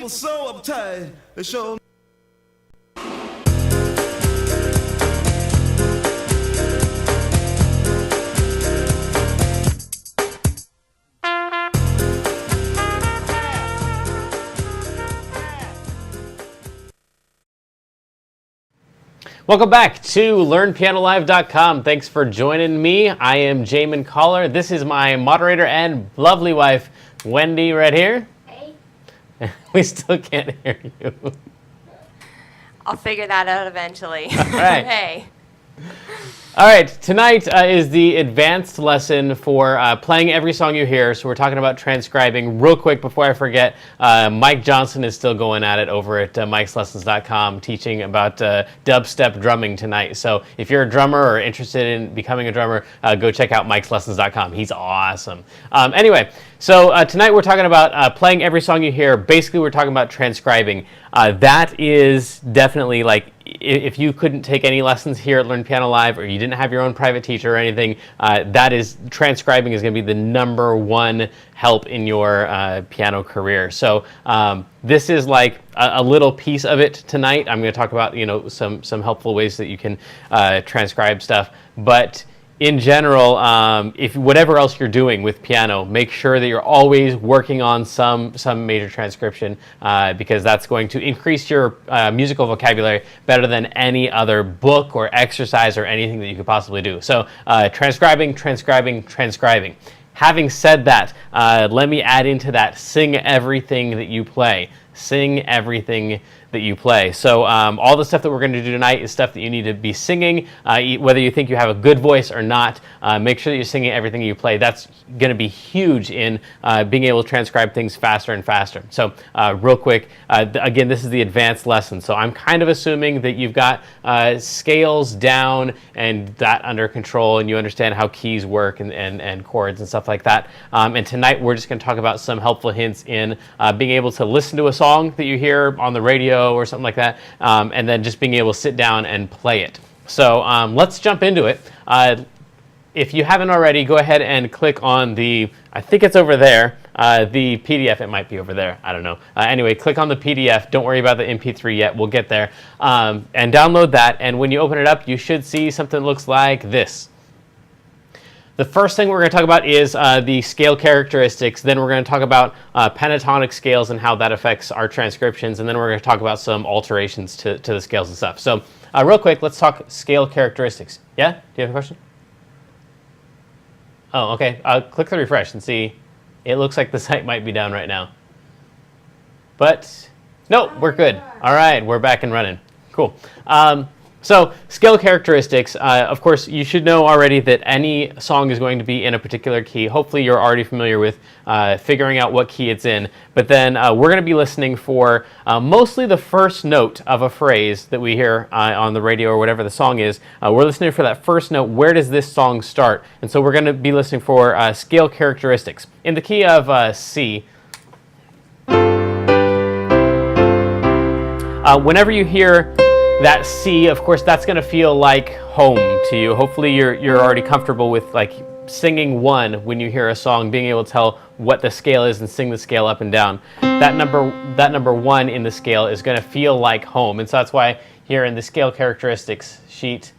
people so uptight, they show. Welcome back to LearnPianoLive.com. Thanks for joining me. I am Jamin Caller. This is my moderator and lovely wife, Wendy, right here. Hey. We still can't hear you. I'll figure that out eventually. All right. Hey. All right, tonight is the advanced lesson for playing every song you hear. So we're talking about transcribing. Real quick before I forget, Mike Johnson is still going at it over at Mike'sLessons.com, teaching about dubstep drumming tonight. So if you're a drummer or interested in becoming a drummer, go check out Mike'sLessons.com. He's awesome. Anyway, so tonight we're talking about playing every song you hear. Basically, we're talking about transcribing. That is definitely like, if you couldn't take any lessons here at Learn Piano Live, or you didn't have your own private teacher or anything, that is, transcribing is going to be the #1 help in your piano career. So this is like a little piece of it tonight. I'm going to talk about, some helpful ways that you can transcribe stuff. But in general, if whatever else you're doing with piano, make sure that you're always working on some major transcription, because that's going to increase your musical vocabulary better than any other book or exercise or anything that you could possibly do. So transcribing. Having said that, let me add into that, sing everything that you play. Sing everything that you play. So all the stuff that we're going to do tonight is stuff that you need to be singing, whether you think you have a good voice or not. Make sure that you're singing everything you play. That's going to be huge in being able to transcribe things faster and faster. So real quick, again, this is the advanced lesson. So I'm kind of assuming that you've got scales down and that under control, and you understand how keys work and chords and stuff like that. And tonight we're just going to talk about some helpful hints in being able to listen to a song that you hear on the radio or something like that, and then just being able to sit down and play it. So let's jump into it. If you haven't already, go ahead and click on I think it's over there, the PDF. It might be over there. I don't know. Anyway, click on the PDF. Don't worry about the MP3 yet. We'll get there. And download that. And when you open it up, you should see something that looks like this. The first thing we're going to talk about is the scale characteristics. Then we're going to talk about pentatonic scales and how that affects our transcriptions. And then we're going to talk about some alterations to the scales and stuff. So real quick, let's talk scale characteristics. Yeah? Do you have a question? Oh, okay. Click the refresh and see. It looks like the site might be down right now. But no, we're good. All right, we're back and running. Cool. So scale characteristics, of course, you should know already that any song is going to be in a particular key. Hopefully you're already familiar with figuring out what key it's in. But then we're going to be listening for mostly the first note of a phrase that we hear on the radio or whatever the song is. We're listening for that first note. Where does this song start? And so we're going to be listening for scale characteristics. In the key of C, whenever you hear that C, of course, that's going to feel like home to you. Hopefully you're already comfortable with like singing 1 when you hear a song, being able to tell what the scale is and sing the scale up and down. That number 1 in the scale is going to feel like home. And so that's why here in the scale characteristics sheet,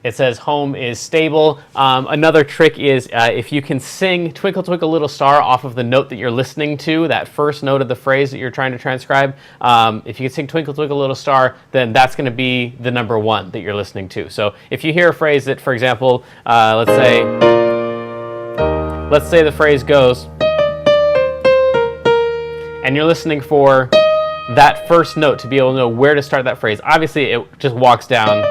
it says home is stable. Another trick is if you can sing Twinkle Twinkle Little Star off of the note that you're listening to, that first note of the phrase that you're trying to transcribe, if you can sing Twinkle Twinkle Little Star, then that's going to be the number 1 that you're listening to. So if you hear a phrase that, for example, let's say the phrase goes, and you're listening for that first note to be able to know where to start that phrase. Obviously, it just walks down.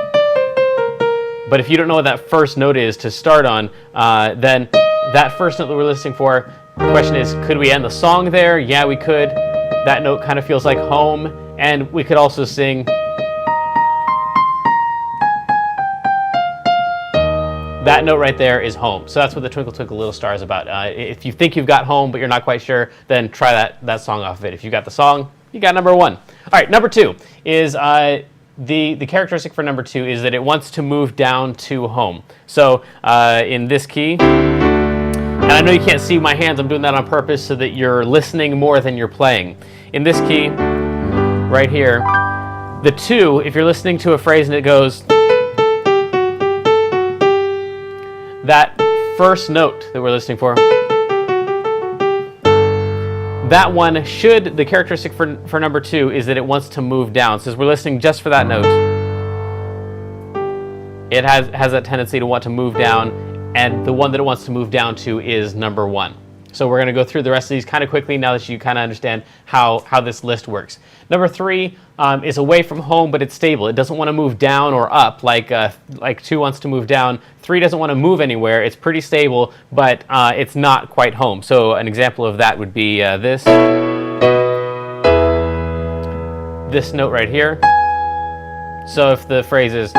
But if you don't know what that first note is to start on, then that first note that we're listening for, the question is, could we end the song there? Yeah, we could. That note kind of feels like home. And we could also sing that note right there is home. So that's what the Twinkle Twinkle Little Star is about. If you think you've got home, but you're not quite sure, then try that song off of it. If you got the song, you got number 1. All right, number 2 is the characteristic for number 2 is that it wants to move down to home. So in this key, and I know you can't see my hands, I'm doing that on purpose so that you're listening more than you're playing. In this key, right here. The 2, if you're listening to a phrase and it goes, that first note that we're listening for, that one should, the characteristic for number 2 is that it wants to move down. So as we're listening just for that note, it has that tendency to want to move down, and the one that it wants to move down to is number 1. So we're going to go through the rest of these kind of quickly now that you kind of understand how this list works. Number 3 is away from home, but it's stable. It doesn't want to move down or up like 2 wants to move down. 3 doesn't want to move anywhere. It's pretty stable, but it's not quite home. So an example of that would be this note right here. So if the phrase is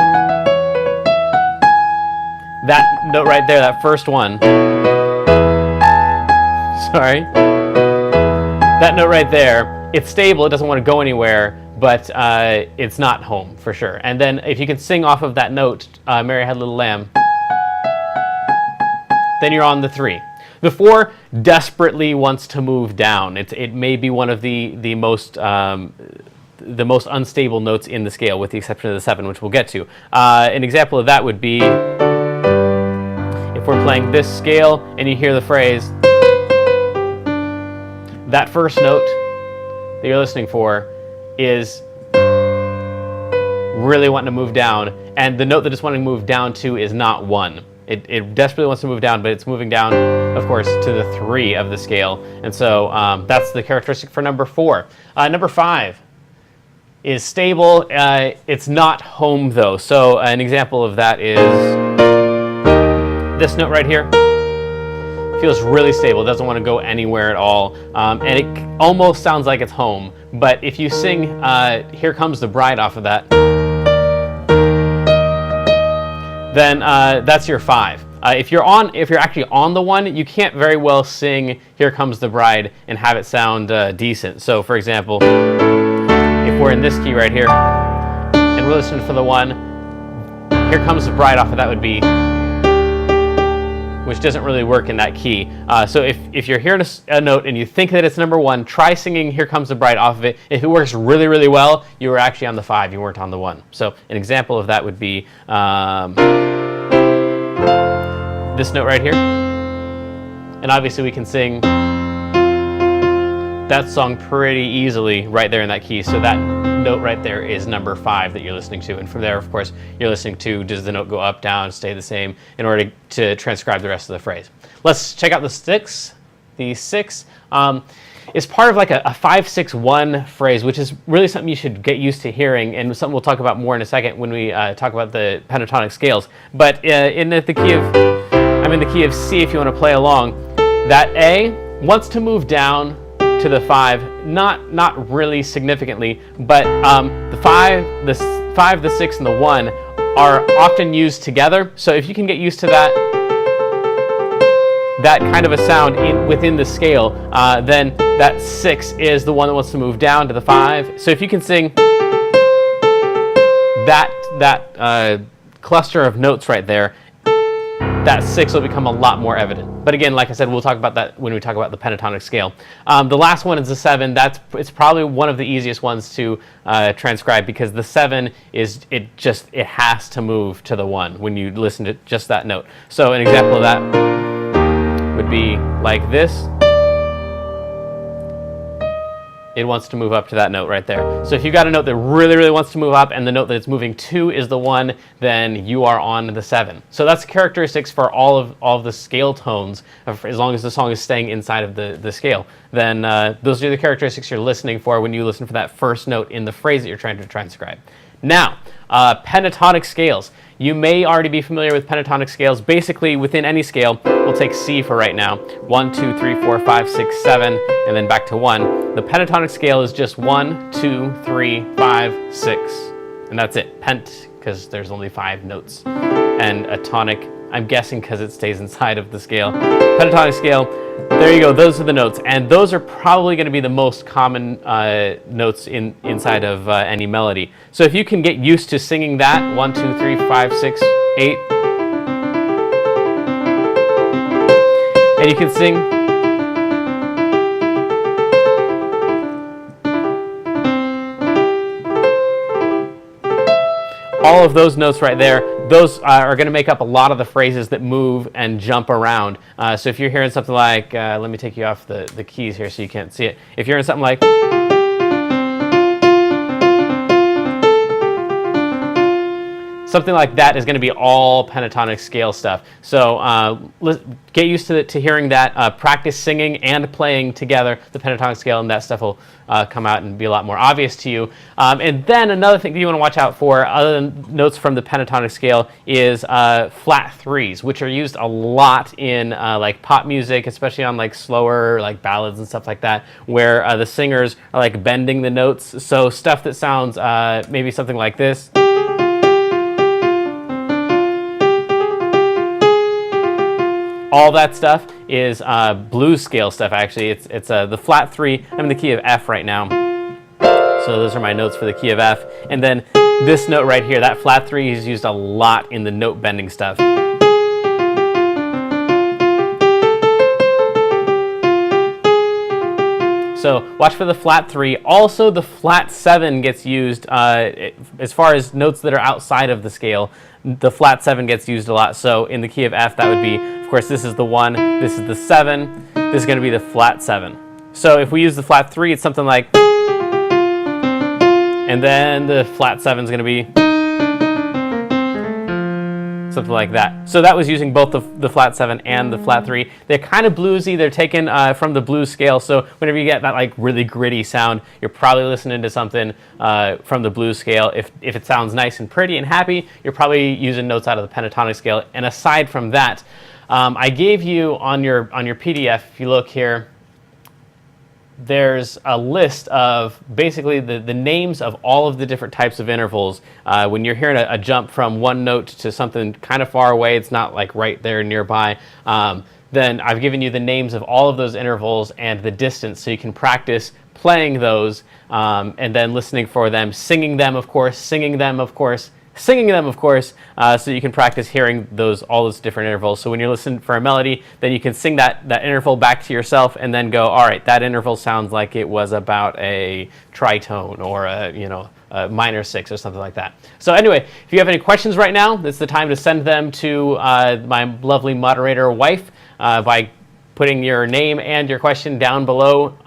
that note right there, that first one, sorry, that note right there, it's stable, it doesn't want to go anywhere, but it's not home for sure. And then if you can sing off of that note, Mary Had a Little Lamb, then you're on the 3. The 4 desperately wants to move down. It may be one of the most unstable notes in the scale, with the exception of the 7, which we'll get to. An example of that would be if we're playing this scale and you hear the phrase, that first note that you're listening for is really wanting to move down, and the note that it's wanting to move down to is not 1. It desperately wants to move down, but it's moving down, of course, to the 3 of the scale. And so that's the characteristic for number 4. Number 5 is stable. It's not home, though. So an example of that is this note right here. Feels really stable. It doesn't want to go anywhere at all. And it almost sounds like it's home. But if you sing Here Comes the Bride off of that, then that's your 5. If you're actually on the 1, you can't very well sing Here Comes the Bride and have it sound decent. So for example, if we're in this key right here and we're listening for the 1, Here Comes the Bride off of that would be, which doesn't really work in that key. So if you're hearing a note and you think that it's number 1, try singing Here Comes the Bride off of it. If it works really, really well, you were actually on the 5, you weren't on the 1. So an example of that would be this note right here. And obviously we can sing that song pretty easily right there in that key. So that note right there is number 5 that you're listening to. And from there, of course, you're listening to, does the note go up, down, stay the same, in order to transcribe the rest of the phrase. Let's check out the 6. The 6 is part of like a 5-6-1 phrase, which is really something you should get used to hearing, and something we'll talk about more in a second when we talk about the pentatonic scales. But I'm in the key of C if you want to play along. That A wants to move down to the 5, not really significantly, but the 5, the 6, and the 1 are often used together. So if you can get used to that kind of a sound within the scale, then that 6 is the one that wants to move down to the 5. So if you can sing that cluster of notes right there, that 6 will become a lot more evident. But again, like I said, we'll talk about that when we talk about the pentatonic scale. The last one is the 7. It's probably one of the easiest ones to transcribe, because the 7 it has to move to the 1 when you listen to just that note. So an example of that would be like this. It wants to move up to that note right there. So if you've got a note that really, really wants to move up and the note that it's moving to is the 1, then you are on the 7. So that's characteristics for all of the scale tones, as long as the song is staying inside of the scale. Then those are the characteristics you're listening for when you listen for that first note in the phrase that you're trying to transcribe. Now, pentatonic scales. You may already be familiar with pentatonic scales. Basically, within any scale, we'll take C for right now. 1, 2, 3, 4, 5, 6, 7, and then back to 1. The pentatonic scale is just 1, 2, 3, 5, 6. And that's it. Pent, because there's only 5 notes. And a tonic, I'm guessing because it stays inside of the scale. Pentatonic scale, there you go. Those are the notes. And those are probably going to be the most common notes inside of any melody. So if you can get used to singing that, 1, 2, 3, 5, 6, 8. And you can sing all of those notes right there, those are going to make up a lot of the phrases that move and jump around. So if you're hearing something like, let me take you off the keys here so you can't see it. If you're hearing something like, something like that is going to be all pentatonic scale stuff. So get used to hearing that. Practice singing and playing together the pentatonic scale, and that stuff will come out and be a lot more obvious to you. And then another thing that you want to watch out for, other than notes from the pentatonic scale, is flat threes, which are used a lot in like pop music, especially on like slower like ballads and stuff like that, where the singers are like bending the notes. So stuff that sounds maybe something like this. All that stuff is blues scale stuff, actually. It's the flat three. I'm in the key of F right now. So those are my notes for the key of F. And then this note right here, that flat three is used a lot in the note bending stuff. So watch for the flat three. Also, the flat seven gets used as far as notes that are outside of the scale. The flat seven gets used a lot. So in the key of F, that would be, of course, this is the 1, this is the 7, this is going to be the flat 7. So if we use the flat 3, it's something like, and then the flat 7 is going to be something like that. So that was using both the flat 7 and the flat 3. They're kind of bluesy. They're taken from the blues scale. So whenever you get that like really gritty sound, you're probably listening to something from the blues scale. If it sounds nice and pretty and happy, you're probably using notes out of the pentatonic scale. And aside from that, I gave you on your PDF, if you look here, there's a list of basically the names of all of the different types of intervals. When you're hearing a jump from one note to something kind of far away, it's not like right there nearby, then I've given you the names of all of those intervals and the distance, so you can practice playing those and then listening for them, singing them, of course, so you can practice hearing all those different intervals. So when you're listening for a melody, then you can sing that interval back to yourself and then go, all right, that interval sounds like it was about a tritone or a minor 6 or something like that. So anyway, if you have any questions right now, it's the time to send them to my lovely moderator wife by putting your name and your question down below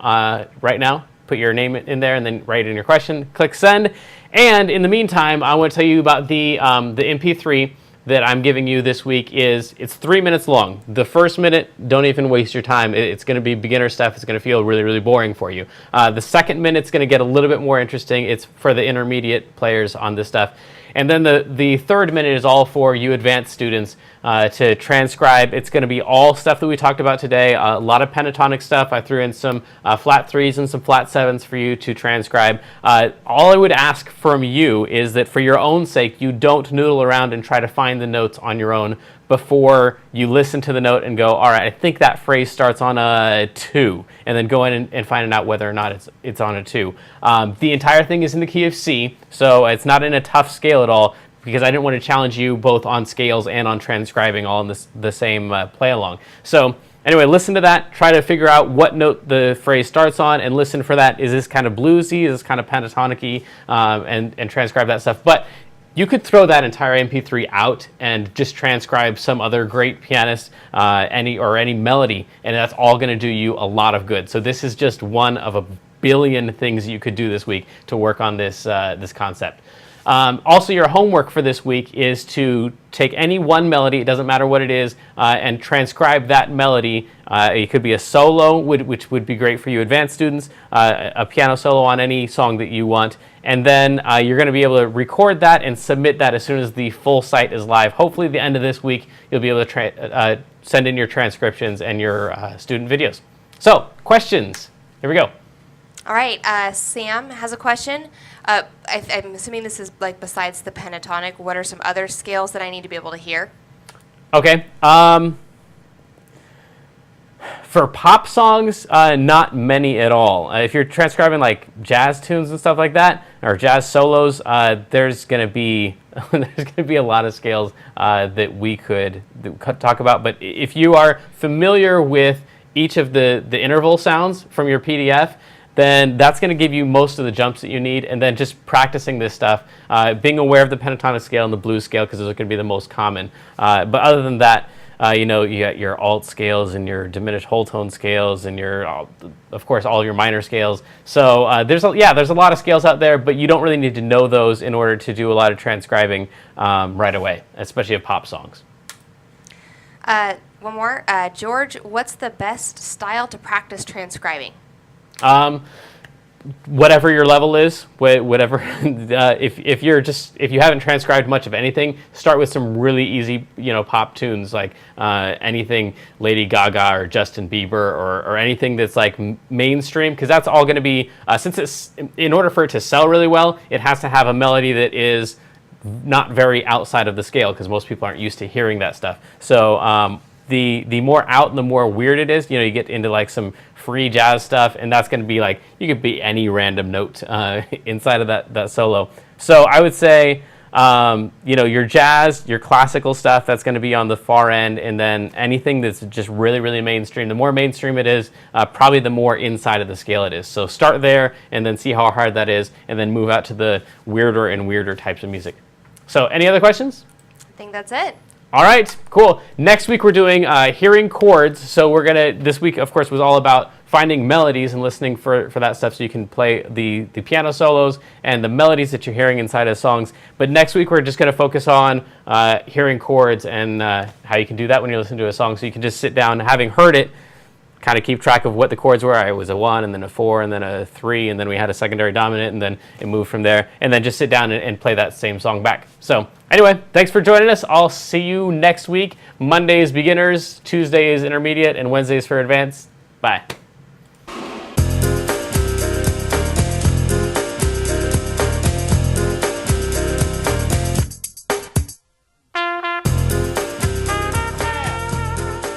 right now. Put your name in there and then write in your question. Click send. And in the meantime, I want to tell you about the MP3 that I'm giving you this week. It's 3 minutes long. The first minute, don't even waste your time. It's going to be beginner stuff. It's going to feel really, really boring for you. The second minute's going to get a little bit more interesting. It's for the intermediate players on this stuff. And then the third minute is all for you advanced students to transcribe. It's going to be all stuff that we talked about today, a lot of pentatonic stuff. I threw in some flat 3s and some flat 7s for you to transcribe. All I would ask from you is that for your own sake, you don't noodle around and try to find the notes on your own before you listen to the note and go, all right, I think that phrase starts on a 2, and then go in and find out whether or not it's on a 2. The entire thing is in the key of C, so it's not in a tough scale at all, because I didn't want to challenge you both on scales and on transcribing all in the same play along. So anyway, listen to that, try to figure out what note the phrase starts on, and listen for that. Is this kind of bluesy? Is this kind of pentatonic-y? And transcribe that stuff. But you could throw that entire MP3 out and just transcribe some other great pianist, any melody, and that's all going to do you a lot of good. So this is just one of a billion things you could do this week to work on this concept. Also, your homework for this week is to take any one melody, it doesn't matter what it is, and transcribe that melody. It could be a solo, which would be great for you advanced students, a piano solo on any song that you want, and then you're going to be able to record that and submit that as soon as the full site is live. Hopefully at the end of this week, you'll be able to send in your transcriptions and your student videos. So, questions. Here we go. All right, Sam has a question. I'm assuming this is like besides the pentatonic. What are some other scales that I need to be able to hear? Okay. For pop songs, not many at all. If you're transcribing like jazz tunes and stuff like that, or jazz solos, there's going to be a lot of scales that we could talk about. But if you are familiar with each of the interval sounds from your PDF, then that's going to give you most of the jumps that you need. And then just practicing this stuff, being aware of the pentatonic scale and the blues scale, because those are going to be the most common. But other than that, you got your alt scales and your diminished whole tone scales and of course, all your minor scales. So there's a lot of scales out there, but you don't really need to know those in order to do a lot of transcribing right away, especially of pop songs. One more. George, what's the best style to practice transcribing? Whatever your level is, whatever. If you haven't transcribed much of anything, start with some really easy, pop tunes like anything Lady Gaga or Justin Bieber or anything that's like mainstream, because that's all going to be since it's in order for it to sell really well, it has to have a melody that is not very outside of the scale, because most people aren't used to hearing that stuff. So the more out and the more weird it is, you get into like some free jazz stuff, and that's going to be like, you could be any random note inside of that solo. So I would say, your jazz, your classical stuff, that's going to be on the far end, and then anything that's just really, really mainstream. The more mainstream it is, probably the more inside of the scale it is. So start there, and then see how hard that is, and then move out to the weirder and weirder types of music. So any other questions? I think that's it. All right, cool. Next week we're doing hearing chords. So this week, of course, was all about finding melodies and listening for that stuff so you can play the piano solos and the melodies that you're hearing inside of songs. But next week we're just going to focus on hearing chords and how you can do that when you listen to a song. So you can just sit down, having heard it, kind of keep track of what the chords were. It was a 1 and then a 4 and then a 3, and then we had a secondary dominant, and then it moved from there, and then just sit down and play that same song back. So anyway, thanks for joining us. I'll see you next week. Mondays beginners, Tuesdays intermediate, and Wednesdays for advanced. Bye.